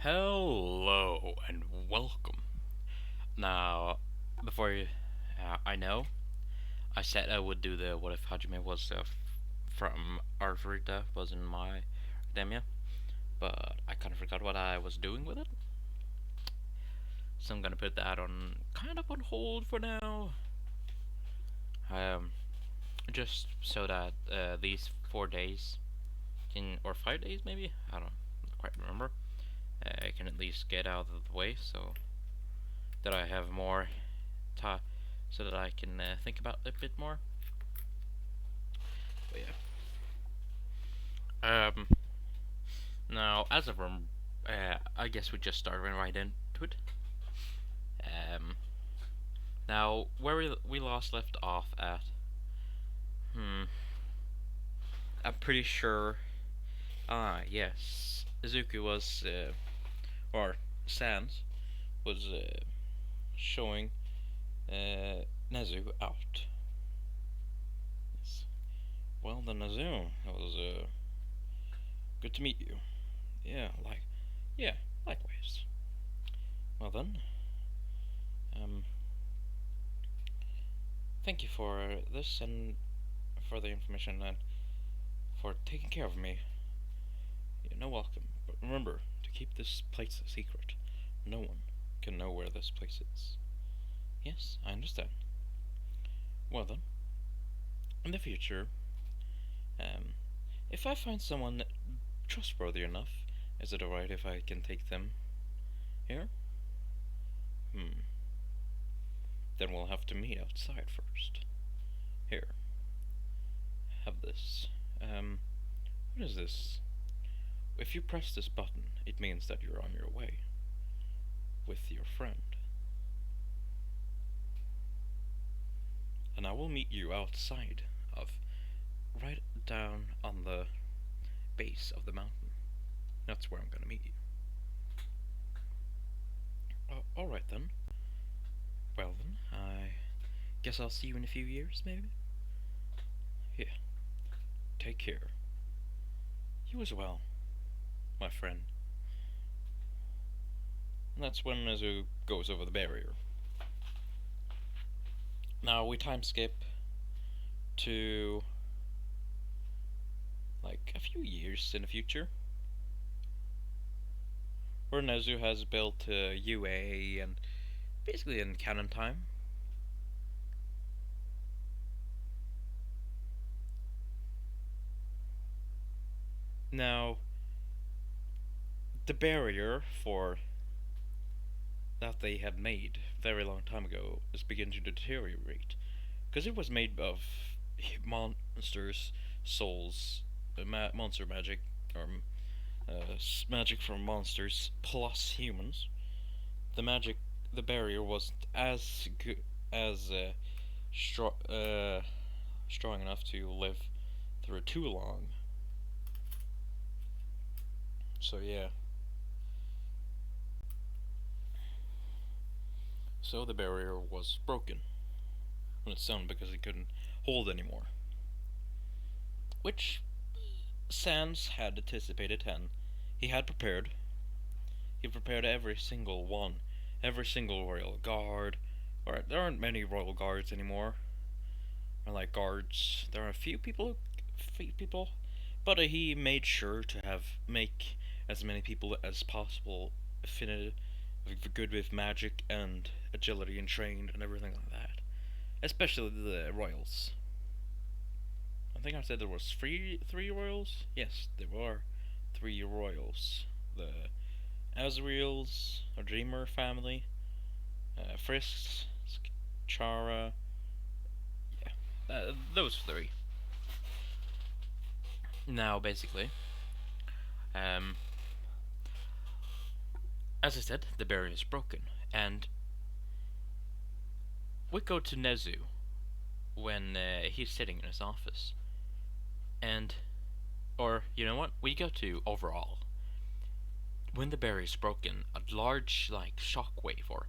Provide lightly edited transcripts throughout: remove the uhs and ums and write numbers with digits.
Hello and welcome. Now, before I know, I said I would do the what if Hajime was from Arthurita was in my academia, but I kind of forgot what I was doing with it, so I'm gonna put that on kind of on hold for now. Um, just so that these 4 days or 5 days maybe I don't quite remember. I can at least get out of the way so that I have more time so that I can think about it a bit more. But yeah. Now, as of I guess we just started right into it. Um, Now, where we last left off at, hmm, I'm pretty sure. Yes, Izuku was, or Sans was showing Nezu out. Yes. Well, then Nezu, it was good to meet you. Yeah, yeah, likewise. Well then, um, thank you for this and for the information and for taking care of me. You're no welcome. But remember to keep this place a secret. No one can know where this place is. Yes, I understand. Well then, in the future, um, if I find someone trustworthy enough, is it alright if I can take them here? Hmm. Then we'll have to meet outside first. Here, have this. What is this? If you press this button, it means that you're on your way with your friend. And I will meet you outside of right down on the base of the mountain. That's where I'm gonna meet you. Alright then. Well then, I guess I'll see you in a few years, maybe? Yeah. Take care. You as well, my friend. And that's when Nezu goes over the barrier. Now we time skip to like a few years in the future, where Nezu has built UA and basically in canon time. Now, the barrier for that they had made very long time ago is beginning to deteriorate, because it was made of monsters, souls, monster magic, or magic from monsters plus humans. The magic, the barrier wasn't as good as strong enough to live through too long. So yeah. So the barrier was broken on its own because it couldn't hold anymore. Which Sans had anticipated and he had prepared. He prepared every single one, every single royal guard. Or there aren't many royal guards anymore. Or like guards, there are a few people, but he made sure to make as many people as possible fitted good with magic and agility and trained and everything like that. Especially the royals. I think I said there was three royals. Yes, there were three royals. The Azriel's, a Dreamer family, Frisk's, Chara. Yeah, those three. Now, basically, um, as I said, the barrier is broken, and we go to Nezu when he's sitting in his office, and or you know what? We go to overall when the barrier is broken. A large like shockwave or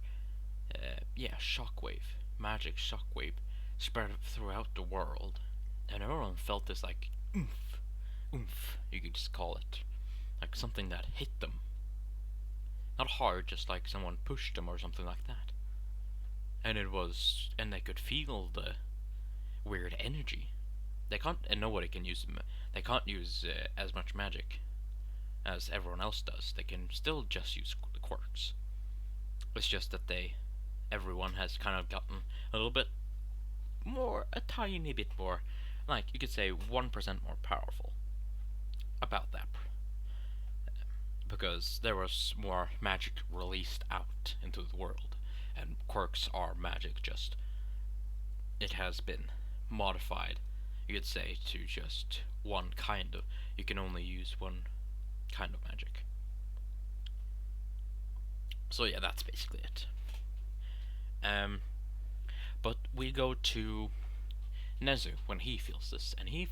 shockwave, magic shockwave, spread throughout the world, and everyone felt this like oomph, oomph. You could just call it like something that hit them. Not hard, just like someone pushed them or something like that. And they could feel the weird energy. They can't, and nobody can use them. They can't use as much magic as everyone else does. They can still just use the quirks. It's just that everyone has kind of gotten a little bit more, a tiny bit more, like you could say 1% more powerful about that. Because there was more magic released out into the world. And quirks are magic, just it has been modified, you could say, to just one kind of. You can only use one kind of magic. So yeah, that's basically it. But we go to Nezu when he feels this, and he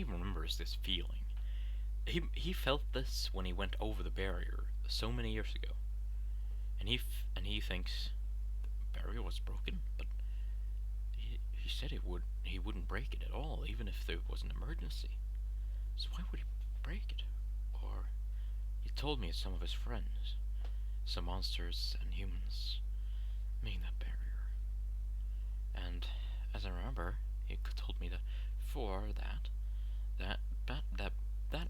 remembers this feeling. He felt this when he went over the barrier so many years ago, and he thinks the barrier was broken, but he said he wouldn't break it at all, even if there was an emergency. So why would he break it? Or he told me some of his friends, some monsters and humans, made that barrier. And as I remember, he told me that for that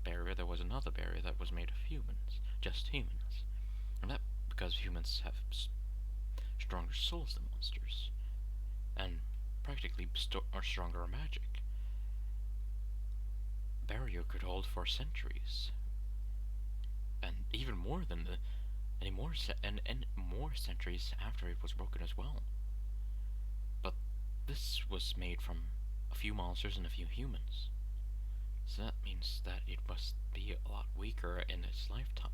barrier, there was another barrier that was made of humans, just humans, and that because humans have stronger souls than monsters, and practically stronger magic. Barrier could hold for centuries, and even more than and more centuries after it was broken as well. But this was made from a few monsters and a few humans. So that means that it must be a lot weaker in its lifespan.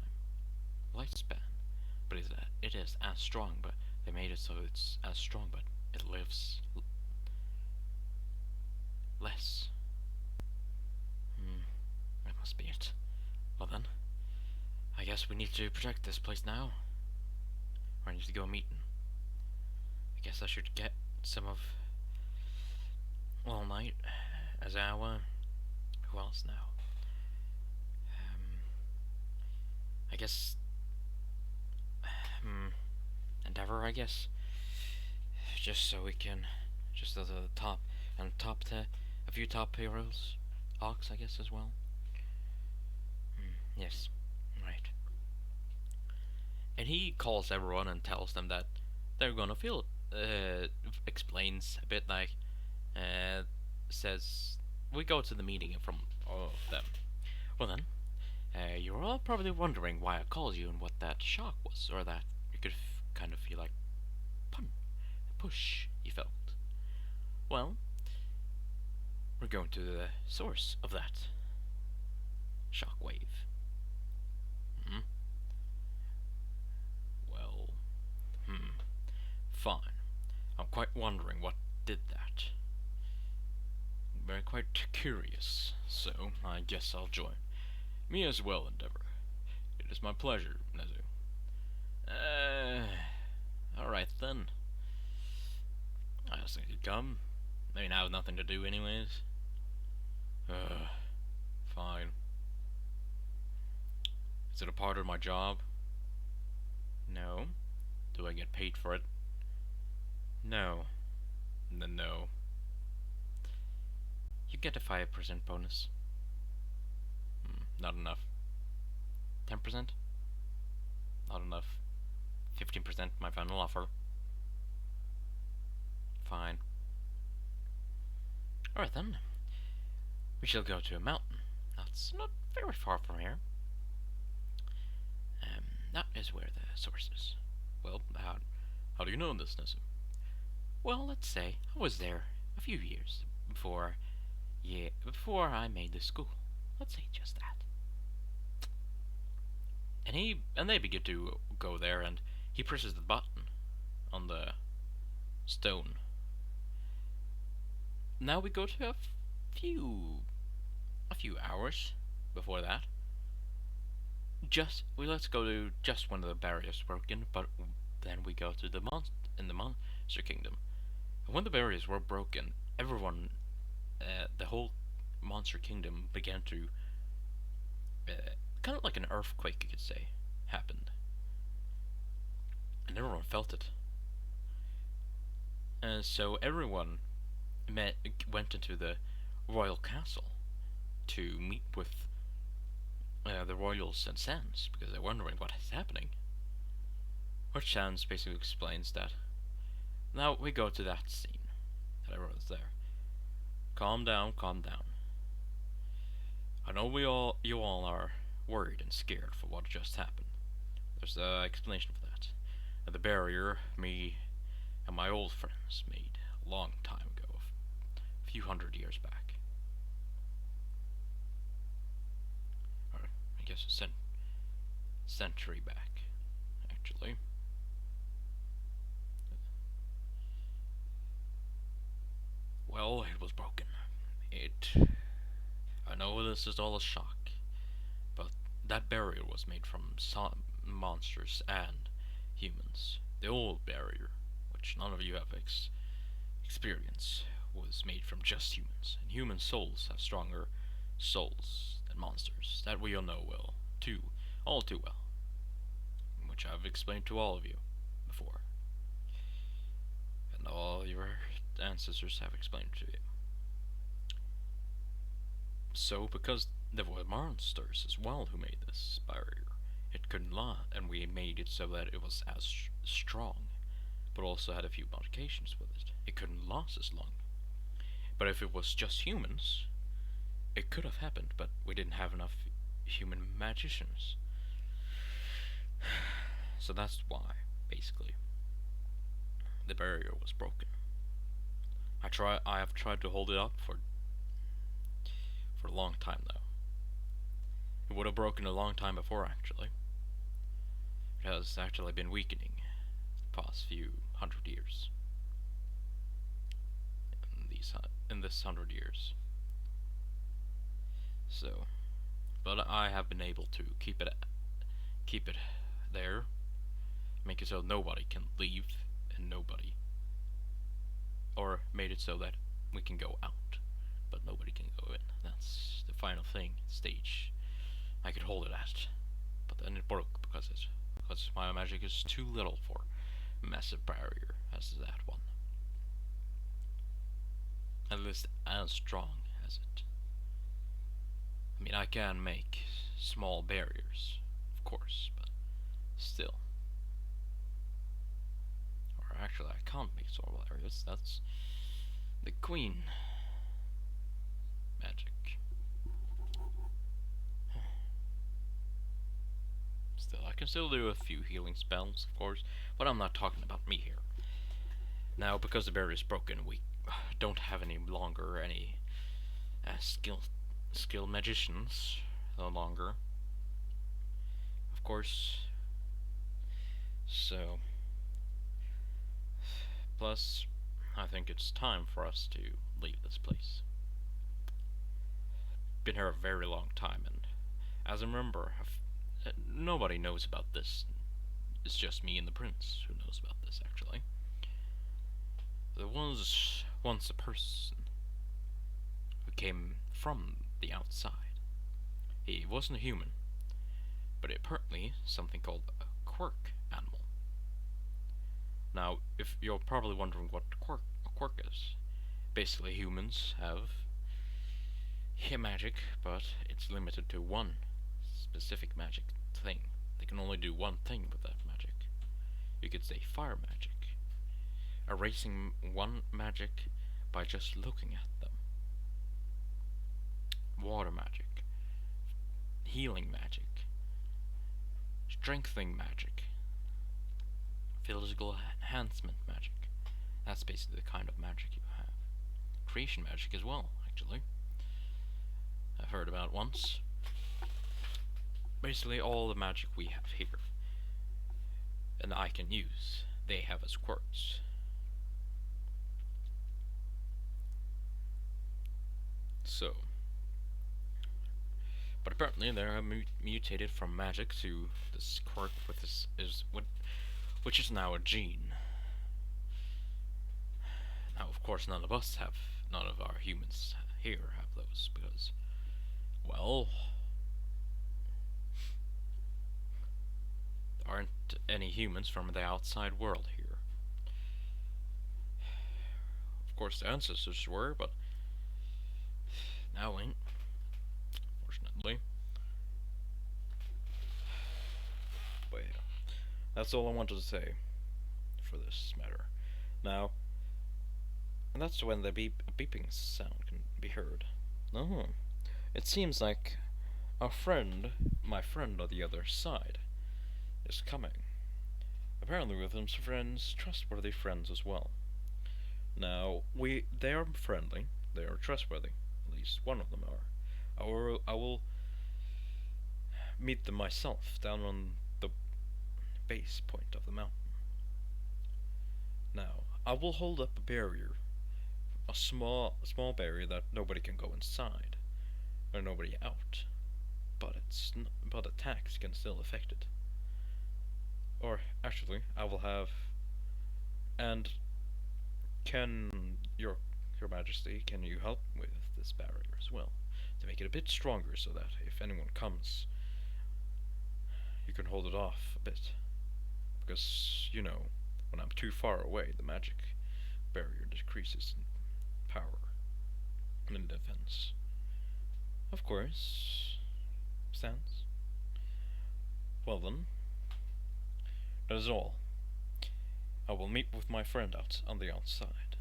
But it is as strong, but they made it so it's as strong, but it lives less. That must be it. Well then, I guess we need to protect this place now. Or I need to go meeting. I guess I should get some of All Night, Azawa. Who else now? I guess Endeavor, I guess. Just so we can, just as a top, and a few top heroes. Ox, I guess, as well. Yes, right. And he calls everyone and tells them that they're gonna feel explains a bit like, says, we go to the meeting from all of them. Well then, you're all probably wondering why I called you and what that shock was, or that you could kind of feel like push you felt. Well, we're going to the source of that shock wave. Well, fine. I'm quite wondering what did that. Very quite curious, so I guess I'll join. Me as well, Endeavor. It is my pleasure, Nezu. Alright then. I just think you'd come. I mean, I have nothing to do anyways. Fine. Is it a part of my job? No. Do I get paid for it? No. Then no. You get a 5% bonus. Not enough. 10%? Not enough. 15% my final offer. Fine. Alright then. We shall go to a mountain. That's not very far from here. That is where the source is. Well, how do you know this, Nezu? Well, let's say I was there a few years before I made the school. Let's say just that. And they begin to go there, and he presses the button on the stone. Now we go to a few hours before that. Let's go to just when the barriers broken, but then we go to the monster kingdom. And when the barriers were broken, everyone, the whole monster kingdom began to, kind of like an earthquake, you could say, happened. and everyone felt it. And so everyone went into the royal castle to meet with the royals and Sans because they're wondering what is happening. Which Sans basically explains that now we go to that scene that everyone's there. Calm down, calm down. I know you all are worried and scared for what just happened. There's an explanation for that. The barrier me and my old friends made a long time ago, a few hundred years back. Or I guess a century back, actually. Well, it was broken. I know this is all a shock, but that barrier was made from some monsters and humans. The old barrier, which none of you have experience, was made from just humans, and human souls have stronger souls than monsters. That we all know all too well, which I've explained to all of you before, and all your ancestors have explained to you. So, because there were monsters as well who made this barrier, it couldn't last, and we made it so that it was as strong, but also had a few modifications with it. It couldn't last as long. But if it was just humans, it could have happened, but we didn't have enough human magicians. So that's why, basically, the barrier was broken. I have tried to hold it up for a long time though. It would have broken a long time before actually. It has actually been weakening the past few hundred years. In this 100 years. So, but I have been able to keep it there, make it so nobody can leave and nobody, or made it so that we can go out, but nobody can go in. That's the final stage I could hold it at, but then it broke because my magic is too little for a massive barrier as that one. At least as strong as it. I mean, I can make small barriers, of course, but still. Or actually, I can't make small barriers. That's the queen magic. Still, I can still do a few healing spells, of course, but I'm not talking about me here. Now, because the barrier is broken, we don't have any longer any skilled magicians no longer, of course. So, plus, I think it's time for us to leave this place. Been here a very long time, and as I remember, nobody knows about this. It's just me and the prince who knows about this, actually. There was once a person who came from the outside. He wasn't a human, but apparently something called a quirk animal. Now, if you're probably wondering what a quirk is, basically humans have magic, but it's limited to one specific magic thing. They can only do one thing with that magic. You could say fire magic, erasing one magic by just looking at them. Water magic, healing magic, strengthening magic, physical enhancement magic. That's basically the kind of magic you have. Creation magic as well, actually. I've heard about once. Basically all the magic we have here, and I can use, they have as quirks. So, but apparently they are mutated from magic to this quirk with which is now a gene. Now, of course, none of our humans here have those because, well, aren't any humans from the outside world here. Of course, the ancestors were, but now ain't, fortunately. But yeah, that's all I wanted to say for this matter. Now, and that's when the beeping sound can be heard. Oh, it seems like my friend on the other side, is coming. Apparently with him some friends, trustworthy friends as well. Now, they are friendly, they are trustworthy, at least one of them are. I will meet them myself down on the base point of the mountain. Now, I will hold up a barrier, a small barrier that nobody can go inside, or nobody out, but attacks can still affect it. Or actually, I will have, and can your Majesty, can you help with this barrier as well to make it a bit stronger so that if anyone comes, you can hold it off a bit? Because when I'm too far away, the magic barrier decreases in power and in defense. Of course, Sans. Well then, that is all. I will meet with my friend out on the outside,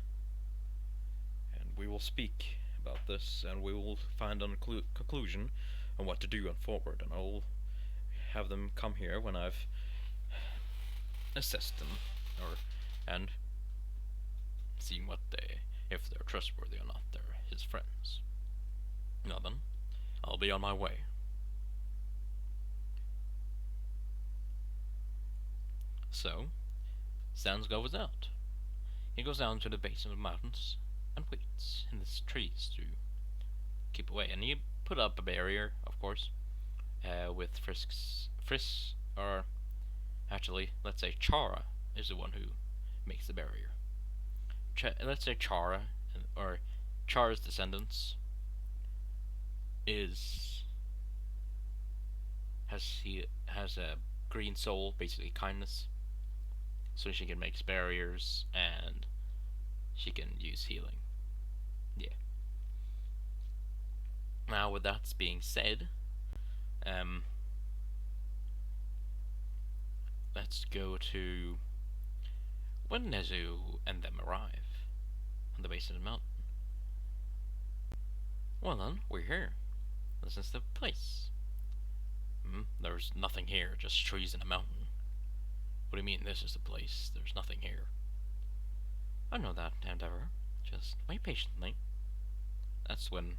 and we will speak about this, and we will find a conclusion on what to do on forward, and I will have them come here when I've assessed them, and seeing if they're trustworthy or not. They're his friends. Now then, I'll be on my way. So, Sans goes out. He goes down to the base of the mountains and waits in the trees to keep away. And he put up a barrier, of course, with or actually, let's say Chara is the one who makes the barrier. Let's say Chara, or Chara's descendants, has a green soul, basically kindness, so she can make barriers and she can use healing. Yeah. Now, with that being said, let's go to when Nezu and them arrive on the base of the mountain. Well then, we're here. This is the place. There's nothing here, just trees and a mountain. What do you mean this is the place? There's nothing here. I know that, Endeavor. Just wait patiently. That's when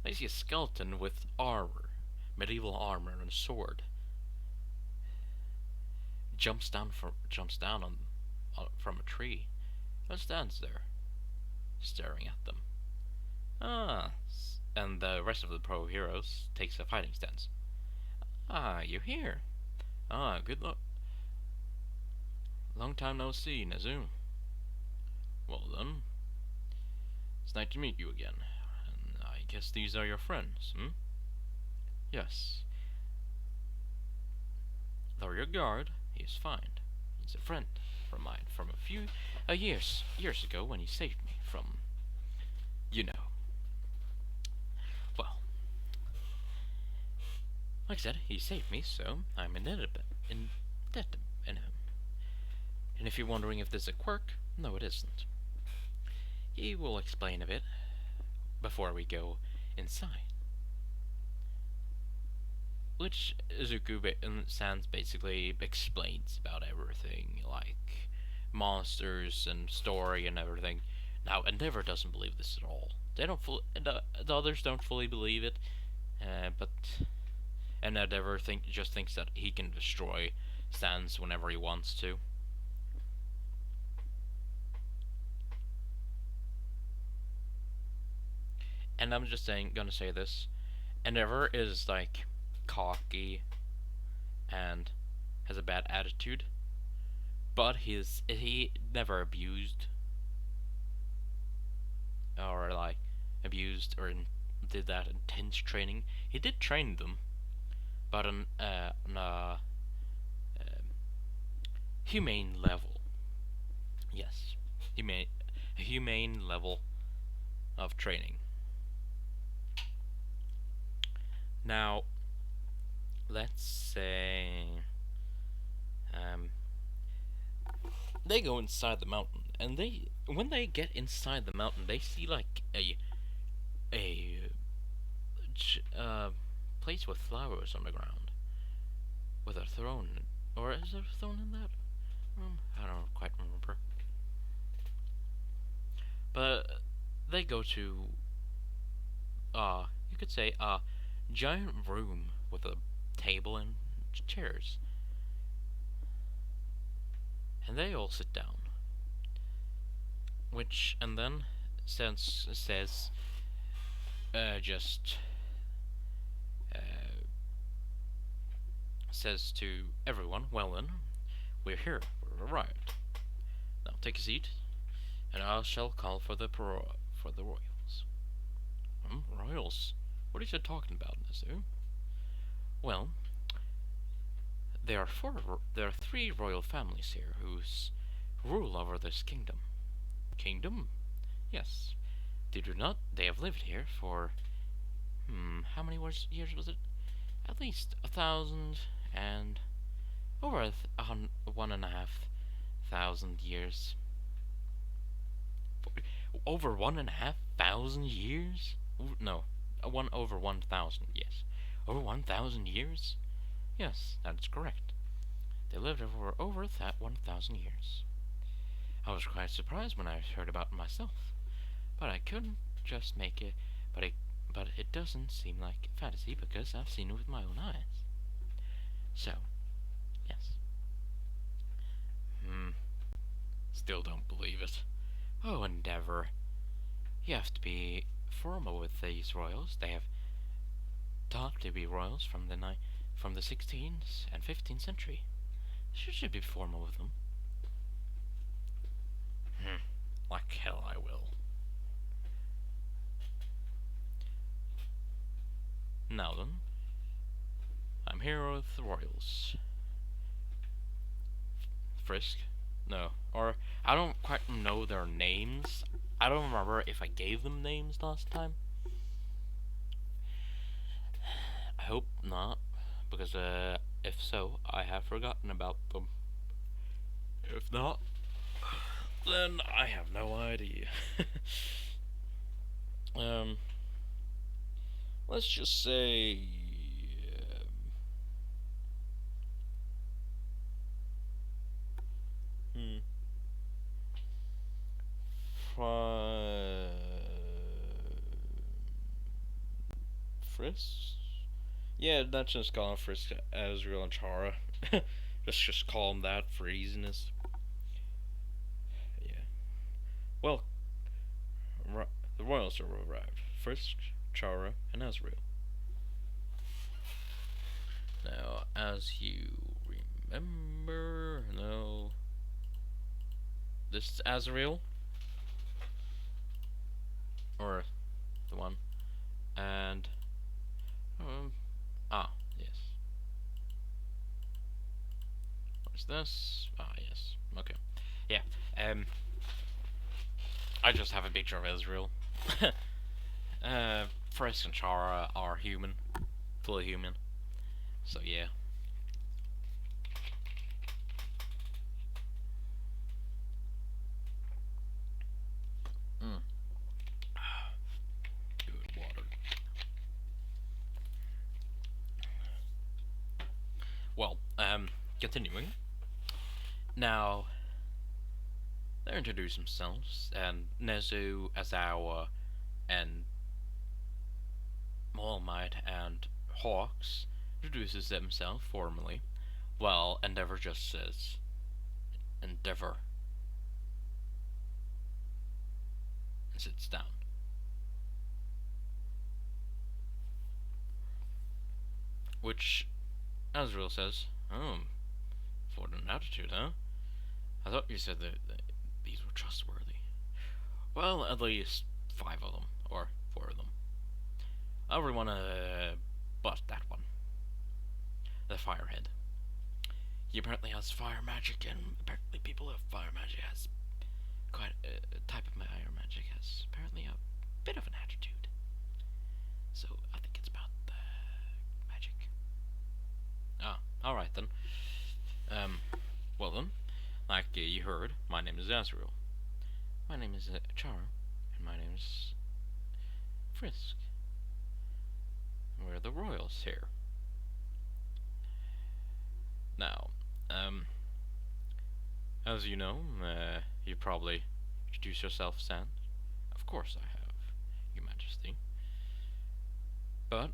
I see a skeleton with armor, medieval armor and a sword. Jumps down from a tree and stands there, staring at them. And the rest of the pro heroes takes a fighting stance. You're here. Good luck. Long time no see, Nezu. Well then, it's nice to meet you again. And I guess these are your friends, Yes. Though your guard, he is fine. He's a friend from mine from a few years ago when he saved me from, Well, like I said, he saved me, so I'm indebted in him. And if you're wondering if this is a quirk, no, it isn't. He will explain a bit before we go inside. Which Zuku and Sans basically explains about everything, like monsters and story and everything. Now, Endeavor doesn't believe this at all. The others don't fully believe it, and Endeavor just thinks that he can destroy Sans whenever he wants to. And I'm just gonna say this. Endeavor is like cocky and has a bad attitude, but he never abused or did that intense training. He did train them, but humane level. Yes, a humane level of training. Now, let's say um, they go inside the mountain, and when they get inside the mountain, they see like a place with flowers on the ground, with a throne, or is there a throne in that room? I don't quite remember. But they go to, you could say a giant room with a table and chairs, and they all sit down. And then says, just says to everyone, well then, we're here, we've arrived. Now take a seat, and I shall call for the royals. Royals? What are you talking about, Nizu? Well, there are three royal families here whose rule over this kingdom. Kingdom? Yes. They have lived here for, how many years was it? At least 1,000 and over 1,500 years. Over 1,500 years? No, over 1,000. Yes, over 1,000 years. Yes, that's correct. They lived over 1,000 years. I was quite surprised when I heard about it myself, but I couldn't just make it. But it doesn't seem like fantasy because I've seen it with my own eyes. So, yes. Still don't believe it. Oh, Endeavor. You have to be formal with these royals. They have taught to be royals from the 16th and 15th century. You should be formal with them. Like hell I will. Now then, I'm here with the royals. Frisk? No. Or, I don't quite know their names. I don't remember if I gave them names last time. I hope not, because if so, I have forgotten about them. If not, then I have no idea. Let's just say Frisk? Yeah, that's just call him Frisk, Azrael, and Chara. just call him that for easiness. Yeah. Well, the royals have arrived. Frisk, Chara, and Azrael. Now, as you remember, no, this is Azrael, or the one, and yes. What's this? Yes. Okay. Yeah. I just have a picture of Azrael. Frisk and Chara are human, fully human. So yeah. Good water. Well, continuing. Now, they introduce themselves, and Nezu, Azawa, and All Might, and Hawks introduces themselves formally, while Endeavor just says, Endeavor, and sits down. Which Azrael says, for an attitude, huh? I thought you said that these were trustworthy. Well, at least 5 of them, or 4 of them. I really want to bust that one. The Firehead. he apparently has fire magic, and apparently people who have fire magic has quite a type of fire magic has apparently a bit of an attitude. So I think it's about the magic. Ah, all right then. Well then, like you heard, my name is Azrael. My name is Char, and my name is Frisk. We're the royals here. Now, as you know, you probably introduce yourself, Sand. Of course I have, Your Majesty. But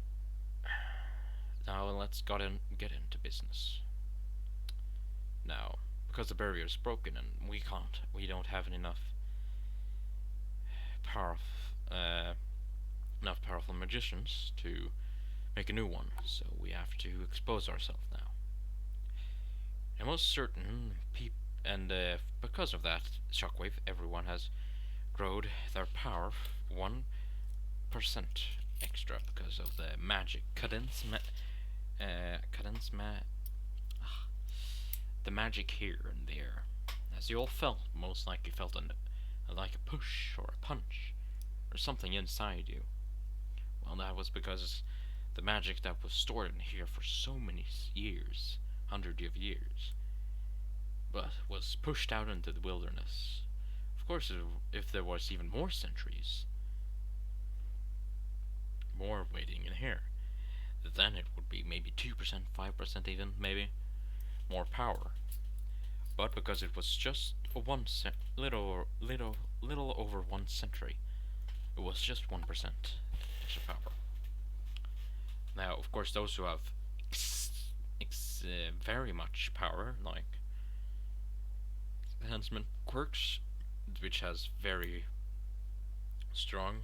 now let's get into business. Now, because the barrier is broken and we don't have enough enough powerful magicians to make a new one. So we have to expose ourselves now. And most certain and because of that shockwave, everyone has grown their power 1% extra because of the magic the magic here and there. As you all felt, most likely felt like a push or a punch or something inside you. Well, that was because the magic that was stored in here for so many years, hundreds of years, but was pushed out into the wilderness. Of course, if there was even more centuries, more waiting in here, then it would be maybe 2%, 5% even, maybe, more power. But because it was just little over 1 century, it was just 1% extra power. Now, of course, those who have very much power, like enhancement quirks, which has very strong,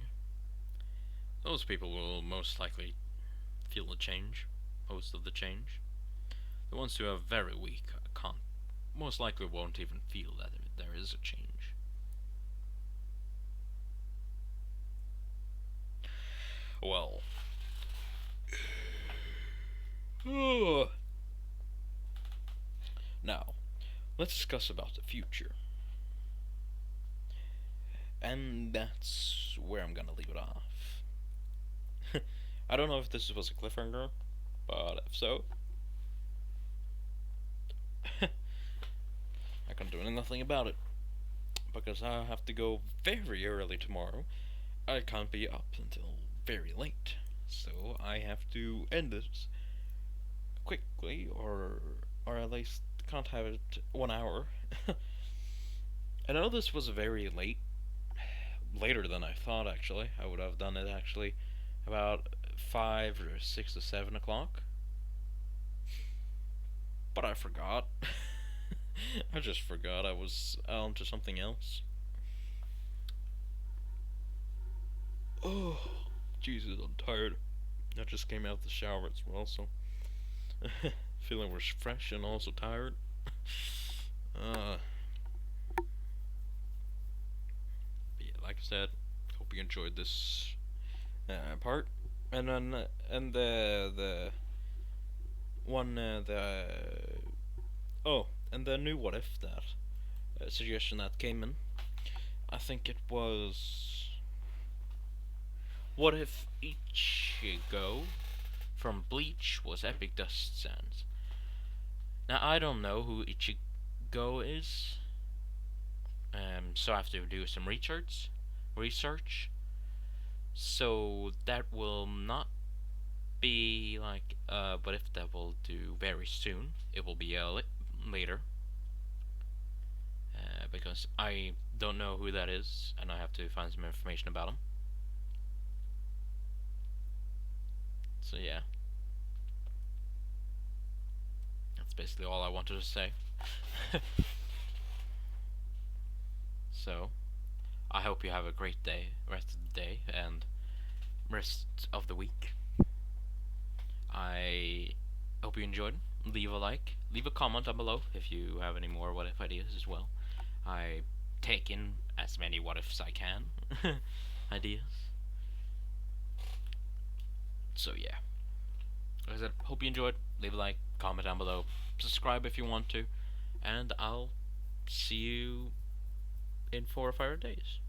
those people will most likely feel the change, most of the change. The ones who have very weak can't, most likely won't even feel that there is a change. Well, now let's discuss about the future, and that's where I'm gonna leave it off. I don't know if this was a cliffhanger, but if so, I can't do nothing about it because I have to go very early tomorrow. I can't be up until very late, so I have to end this quickly, or at least can't have it 1 hour. I know this was very later than I thought. Actually, I would have done it actually about 5 or 6 or 7 o'clock, but I forgot. I just forgot I was on to something else. Oh, Jesus, I'm tired. I just came out of the shower as well, so feeling fresh and also tired. Uh, yeah, like I said, hope you enjoyed this part. And then and the one the oh and the new what if that suggestion that came in. I think it was, what if Ichigo from Bleach was Epic Dust Sands? Now I don't know who Ichigo is, so I have to do some research. So that will not be like, but if that will do very soon, it will be later, because I don't know who that is, and I have to find some information about him. So yeah, that's basically all I wanted to say. So I hope you have a great day, rest of the day, and rest of the week. I hope you enjoyed. Leave a like, leave a comment down below if you have any more what if ideas as well. I take in as many what ifs I can ideas. So yeah, Like I said, hope you enjoyed. Leave a like, comment down below, subscribe if you want to, and I'll see you in 4 or 5 days.